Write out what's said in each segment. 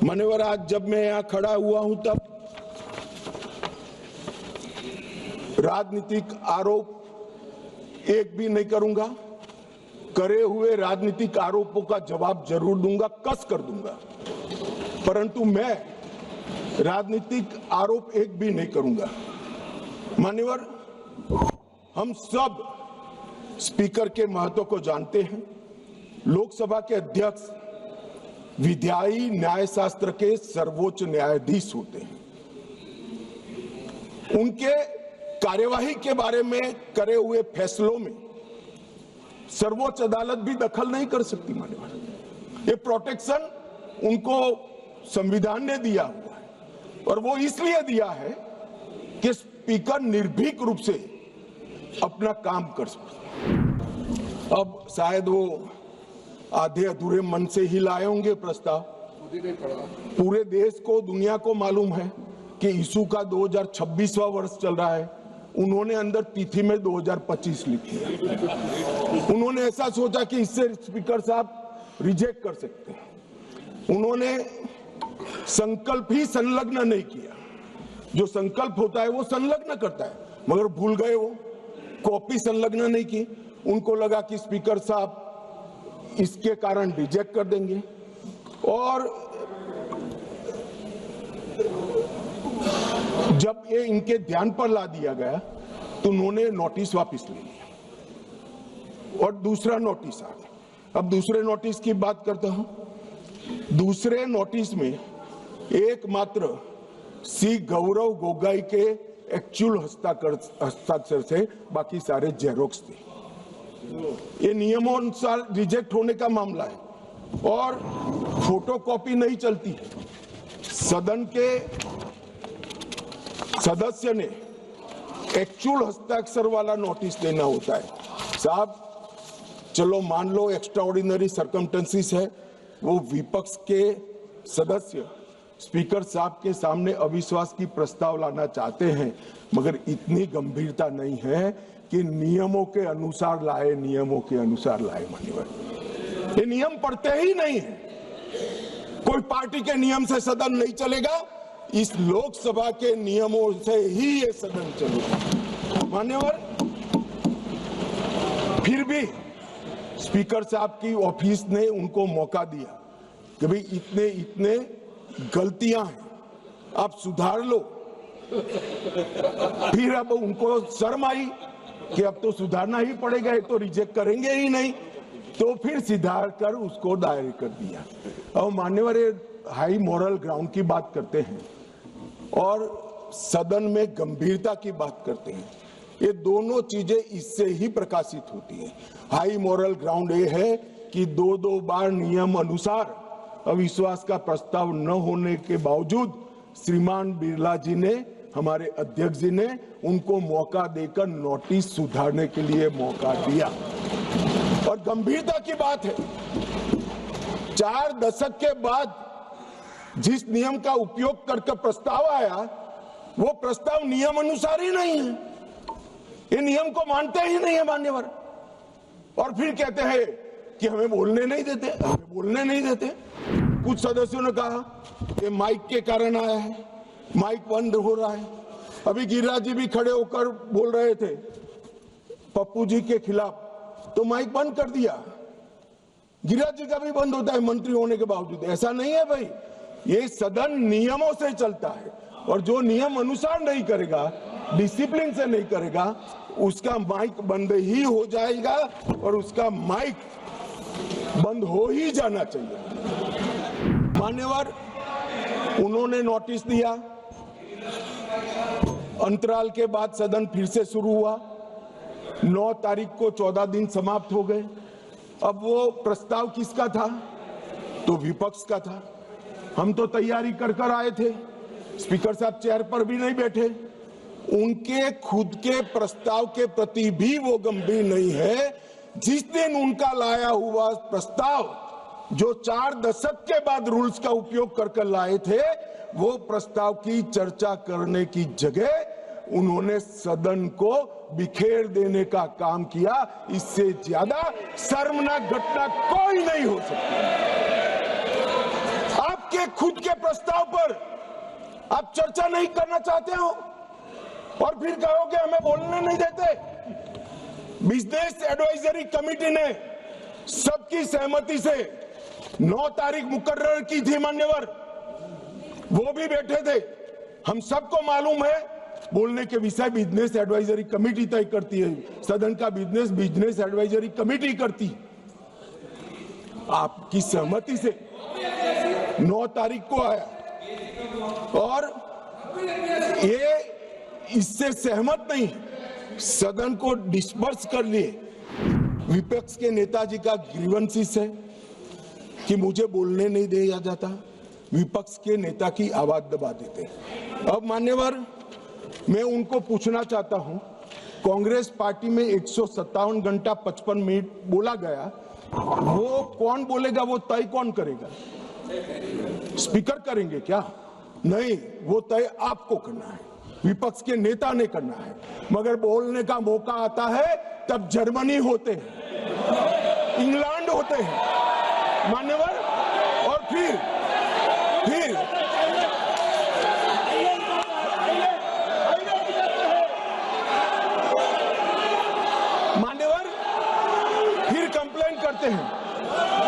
मान्यवर, आज जब मैं यहाँ खड़ा हुआ हूं तब राजनीतिक आरोप एक भी नहीं करूंगा। करे हुए राजनीतिक आरोपों का जवाब जरूर दूंगा, कस कर दूंगा, परंतु मैं राजनीतिक आरोप एक भी नहीं करूंगा। मान्यवर, हम सब स्पीकर के महत्व को जानते हैं। लोकसभा के अध्यक्ष विधायी न्यायशास्त्र के सर्वोच्च न्यायाधीश होते हैं। उनके कार्यवाही के बारे में करे हुए फैसलों में सर्वोच्च अदालत भी दखल नहीं कर सकती। मान्यवर, ये प्रोटेक्शन उनको संविधान ने दिया हुआ है और वो इसलिए दिया है कि स्पीकर निर्भीक रूप से अपना काम कर सके। अब शायद वो आधे अधूरे मन से ही लाए होंगे प्रस्ताव। पूरे देश को, दुनिया को मालूम है कि यीशु का 2026वां वर्ष चल रहा है। उन्होंने अंदर तिथि में 2025 लिखी है। उन्होंने ऐसा सोचा कि इससे स्पीकर साहब रिजेक्ट कर सकते हैं। उन्होंने संकल्प ही संलग्न नहीं किया। जो संकल्प होता है वो संलग्न करता है, मगर भूल गए, वो कॉपी संलग्न नहीं की। उनको लगा कि स्पीकर साहब इसके कारण रिजेक्ट कर देंगे और जब ये इनके ध्यान पर ला दिया गया तो उन्होंने नोटिस वापस ले लिया और दूसरा नोटिस आ गया। अब दूसरे नोटिस की बात करता हूं। दूसरे नोटिस में एकमात्र सी गौरव गोगोई के एक्चुअल हस्ताक्षर से बाकी सारे जेरोक्स थे। ये नियमों अनुसार रिजेक्ट होने का मामला है और फोटोकॉपी नहीं चलती। सदन के सदस्य ने एक्चुअल हस्ताक्षर वाला नोटिस देना होता है। साहब, चलो मान लो एक्स्ट्राऑर्डिनरी सर्कमस्टेंसेस है, वो विपक्ष के सदस्य स्पीकर साहब के सामने अविश्वास की प्रस्ताव लाना चाहते हैं, मगर इतनी गंभीरता नहीं है कि नियमों के अनुसार लाए, नियमों के अनुसार लाए। मान्यवर, ये नियम पढ़ते ही नहीं है। कोई पार्टी के नियम से सदन नहीं चलेगा, इस लोकसभा के नियमों से ही ये सदन चलेगा। मान्यवर, फिर भी स्पीकर साहब की ऑफिस ने उनको मौका दिया कि भाई इतने इतने गलतियां हैं, आप सुधार लो। फिर अब उनको शर्म आई कि अब तो सुधारना ही पड़ेगा, ये तो रिजेक्ट करेंगे ही नहीं, तो फिर सुधार कर उसको दायर कर दिया। और मान्यवर, हाई मॉरल ग्राउंड की बात करते हैं और सदन में गंभीरता की बात करते हैं। ये दोनों चीजें इससे ही प्रकाशित होती हैं। हाई मॉरल ग्राउंड ये है कि दो बार नियम अनुसार अविश्वास का प्रस्ताव न होने के बावजूद श्रीमान बिरला जी ने, हमारे अध्यक्ष जी ने उनको मौका देकर नोटिस सुधारने के लिए मौका दिया। और गंभीरता की बात है, 4 दशक के बाद जिस नियम का उपयोग करके प्रस्ताव आया, वो प्रस्ताव नियम अनुसार ही नहीं है। ये नियम को मानते ही नहीं है मान्यवर, और फिर कहते हैं कि हमें बोलने नहीं देते, हमें बोलने नहीं देते। कुछ सदस्यों ने कहा कि माइक के कारण आया है, माइक बंद हो रहा है। अभी गिरिराज जी भी खड़े होकर बोल रहे थे पप्पू जी के खिलाफ, तो माइक बंद कर दिया। गिरिराज जी का भी बंद होता है मंत्री होने के बावजूद। ऐसा नहीं है भाई, ये सदन नियमों से चलता है और जो नियम अनुसार नहीं करेगा, डिसिप्लिन से नहीं करेगा, उसका माइक बंद ही हो जाएगा और उसका माइक बंद हो ही जाना चाहिए। मान्यवर, उन्होंने नोटिस दिया, अंतराल के बाद सदन फिर से शुरू हुआ। 9 तारीख को 14 दिन समाप्त हो गए। अब वो प्रस्ताव किसका था? तो विपक्ष का था। हम तो तैयारी कर आए थे, स्पीकर साहब चेयर पर भी नहीं बैठे। उनके खुद के प्रस्ताव के प्रति भी वो गंभीर नहीं है। जिस दिन उनका लाया हुआ प्रस्ताव, जो 4 दशक के बाद रूल्स का उपयोग कर लाए थे, वो प्रस्ताव की चर्चा करने की जगह उन्होंने सदन को बिखेर देने का काम किया। इससे ज्यादा शर्मनाक घटना कोई नहीं हो सकती। आपके खुद के प्रस्ताव पर आप चर्चा नहीं करना चाहते हो और फिर कहोगे हमें बोलने नहीं देते। बिजनेस एडवाइजरी कमेटी ने सबकी सहमति से 9 तारीख मुकर्रर की थी मान्यवर, वो भी बैठे थे। हम सबको मालूम है बोलने के विषय बिजनेस एडवाइजरी कमेटी तय करती है, सदन का बिजनेस एडवाइजरी कमेटी करती है। आपकी सहमति से 9 तारीख को आया और ये इससे सहमत नहीं, सदन को डिस्पर्स कर लिए। विपक्ष के नेताजी का ग्रीवेंसेस है कि मुझे बोलने नहीं दिया जाता, विपक्ष के नेता की आवाज दबा देते। अब मान्यवर, मैं उनको पूछना चाहता हूं, कांग्रेस पार्टी में 157 घंटा 55 मिनट बोला गया, वो कौन बोलेगा, वो तय कौन करेगा? स्पीकर करेंगे क्या? नहीं, वो तय आपको करना है, विपक्ष के नेता ने करना है। मगर बोलने का मौका आता है तब जर्मनी होते हैं, इंग्लैंड होते हैं मान्यवर, और फिर मान्यवर फिर कंप्लेन करते हैं।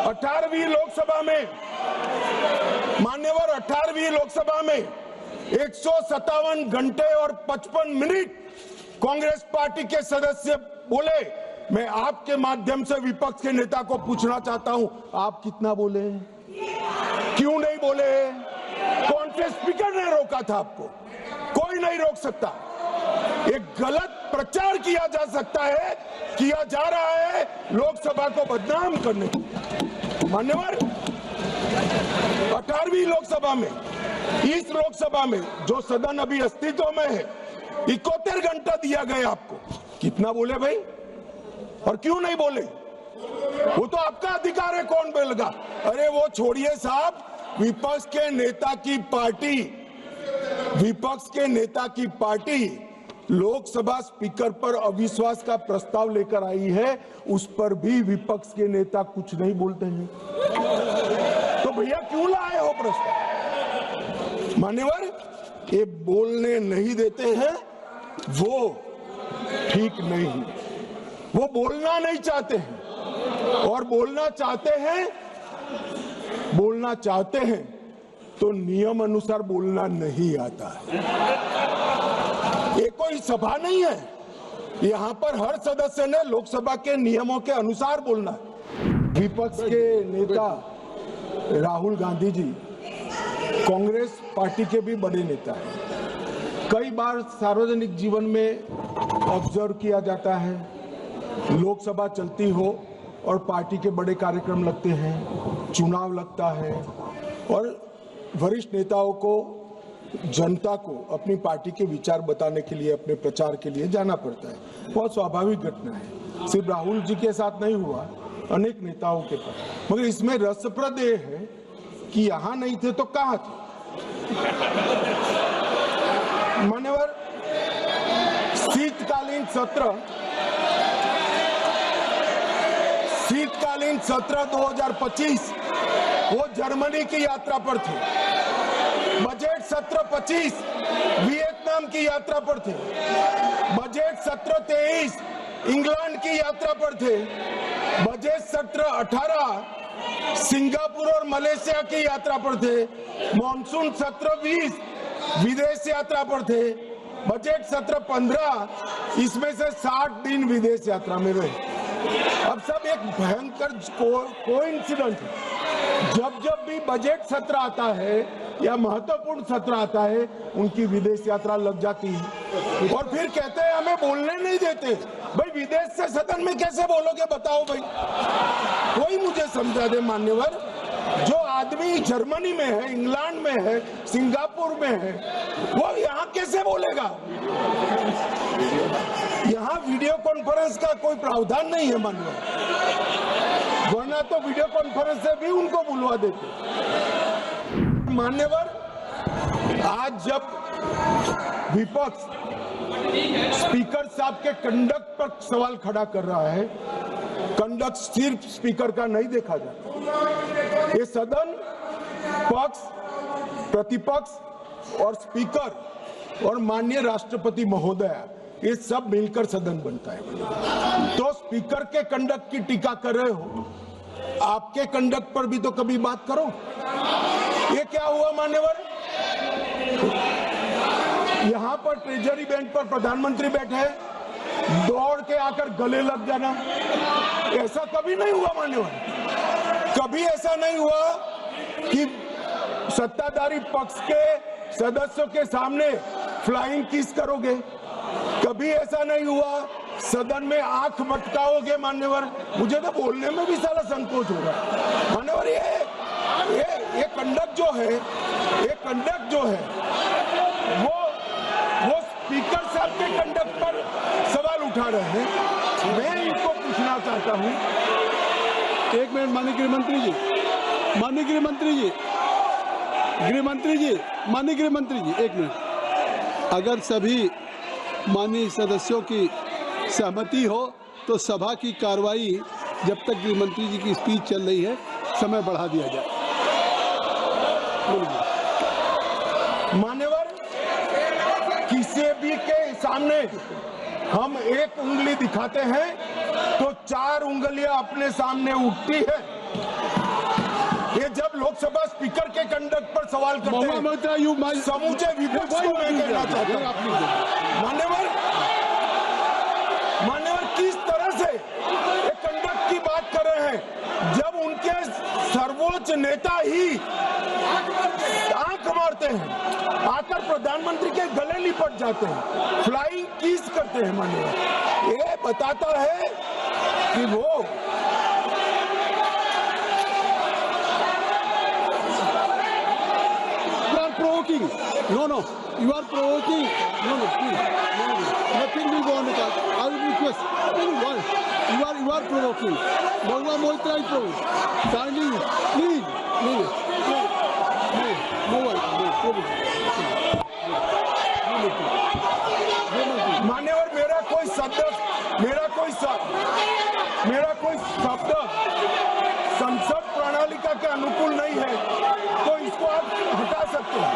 18वीं लोकसभा में मान्यवर 18वीं लोकसभा में 157 घंटे और 55 मिनट कांग्रेस पार्टी के सदस्य बोले। मैं आपके माध्यम से विपक्ष के नेता को पूछना चाहता हूं, आप कितना बोले? क्यों नहीं बोले? कौन से स्पीकर ने रोका था आपको? कोई नहीं रोक सकता। एक गलत प्रचार किया जा सकता है, किया जा रहा है लोकसभा को बदनाम करने के लिए। मान्यवर 18वीं लोकसभा में, इस लोकसभा में जो सदन अभी अस्तित्व में है, 71 घंटा दिया गया आपको। कितना बोले भाई? और क्यों नहीं बोले? वो तो आपका अधिकार है, कौन बोलेगा? अरे वो छोड़िए साहब, विपक्ष के नेता की पार्टी लोकसभा स्पीकर पर अविश्वास का प्रस्ताव लेकर आई है, उस पर भी विपक्ष के नेता कुछ नहीं बोलते हैं। तो भैया क्यों लाए हो प्रस्ताव? मान्यवर, ये बोलने नहीं देते हैं, वो ठीक नहीं। वो बोलना नहीं चाहते हैं, और बोलना चाहते हैं तो नियम अनुसार बोलना नहीं आता है। ये कोई सभा नहीं है, यहाँ पर हर सदस्य ने लोकसभा के नियमों के अनुसार बोलना है। विपक्ष के नेता राहुल गांधी जी कांग्रेस पार्टी के भी बड़े नेता हैं। कई बार सार्वजनिक जीवन में ऑब्जर्व किया जाता है, लोकसभा चलती हो और पार्टी के बड़े कार्यक्रम लगते हैं, चुनाव लगता है और वरिष्ठ नेताओं को, जनता को अपनी पार्टी के विचार बताने के लिए, अपने प्रचार के लिए जाना पड़ता है। बहुत स्वाभाविक घटना है, सिर्फ राहुल जी के साथ नहीं हुआ, अनेक नेताओं के पास। मगर इसमें रसप्रद ये है कि यहाँ नहीं थे तो कहाँ थे? मान्यवर, शीतकालीन सत्र 2025 वो जर्मनी की यात्रा पर थे। बजट सत्र 25 वियतनाम की यात्रा पर थे। बजट सत्र 23 इंग्लैंड की यात्रा पर थे। बजट सत्र 18 सिंगापुर और मलेशिया की यात्रा पर थे। मॉनसून सत्र 20 विदेश यात्रा पर थे। बजट सत्र 15 इसमें से 60 दिन विदेश यात्रा में रहे। अब सब एक भयंकर कोइंसिडेंट है, जब भी बजट सत्र आता है या महत्वपूर्ण सत्र आता है, उनकी विदेश यात्रा लग जाती है और फिर कहते हैं हमें बोलने नहीं देते। भाई विदेश से सदन में कैसे बोलोगे बताओ भाई? कोई मुझे समझा दे मान्यवर। जो आदमी जर्मनी में है, इंग्लैंड में है, सिंगापुर में है, वो यहाँ कैसे बोलेगा? यहाँ वीडियो कॉन्फ्रेंस का कोई प्रावधान नहीं है मान्यवर, वरना तो वीडियो कॉन्फ्रेंस से भी उनको बुलवा देते। मान्यवर, आज जब विपक्ष स्पीकर साहब के कंडक्ट पर सवाल खड़ा कर रहा है, कंडक्ट सिर्फ स्पीकर का नहीं देखा जाता, ये सदन पक्ष प्रतिपक्ष और स्पीकर और माननीय राष्ट्रपति महोदय, ये सब मिलकर सदन बनता है। तो स्पीकर के कंडक्ट की टीका कर रहे हो, आपके कंडक्ट पर भी तो कभी बात करो। ये क्या हुआ मान्यवर? यहाँ पर ट्रेजरी बेंच पर प्रधानमंत्री बैठे हैं, दौड़ के आकर गले लग जाना, ऐसा कभी नहीं हुआ मान्यवर। कभी ऐसा नहीं हुआ कि सत्ताधारी पक्ष के सदस्यों के सामने फ्लाइंग किस करोगे। कभी ऐसा नहीं हुआ सदन में आंख मटकाओगे मान्यवर। मुझे तो बोलने में भी सारा संकोच हो रहा है मान्यवर। ये कंडक्ट जो है, ये कंडक्ट जो है वो स्पीकर साहब के कंडक्ट पर सवाल उठा रहे हैं। मैं इनको पूछना चाहता हूँ। एक मिनट माननीय गृहमंत्री जी, माननीय गृहमंत्री जी, गृहमंत्री जी, माननीय गृहमंत्री जी, एक मिनट। अगर सभी माननीय सदस्यों की सहमति हो तो सभा की कार्रवाई जब तक गृहमंत्री जी की स्पीच चल रही है समय बढ़ा दिया जाए। मान्यवर, किसी भी के सामने हम एक उंगली दिखाते हैं तो 4 उंगलियां अपने सामने उठती है। ये जब लोकसभा स्पीकर के कंडक्ट पर सवाल करते हैं समूचे विपक्ष को मैं कहना चाहता हूं मान्यवर किस तरह से ये कंडक्ट की बात कर रहे हैं जब उनके सर्वोच्च नेता ही आंख मारते हैं, आकर प्रधानमंत्री के गले लिपट जाते हैं, फ्लाइंग किस करते हैं मान्यवर। ये बताता है कि वो provoking. No, you are provoking. No, please. No. Nothing will go on the card. I will request. You are provoking. Bhagwan Moitra is provoking. Kindly, please. मान्यवर, मेरा कोई शब्द संसद प्रणालिका के अनुकूल नहीं है, तो इसको आप हटा सकते हैं।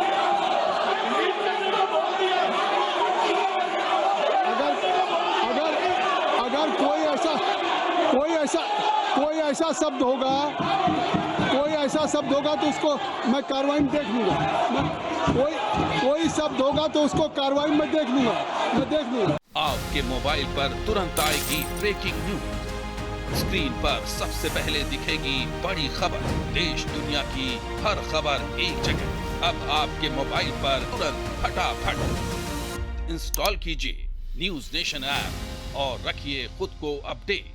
अगर कोई ऐसा शब्द होगा तो उसको मैं कार्रवाई में देख लूंगा। कोई शब्द होगा तो उसको कार्रवाई में देख लूंगा। आपके मोबाइल पर तुरंत आएगी ब्रेकिंग न्यूज। स्क्रीन पर सबसे पहले दिखेगी बड़ी खबर। देश दुनिया की हर खबर एक जगह। अब आपके मोबाइल पर तुरंत फटाफट इंस्टॉल कीजिए न्यूज नेशन ऐप और रखिए खुद को अपडेट।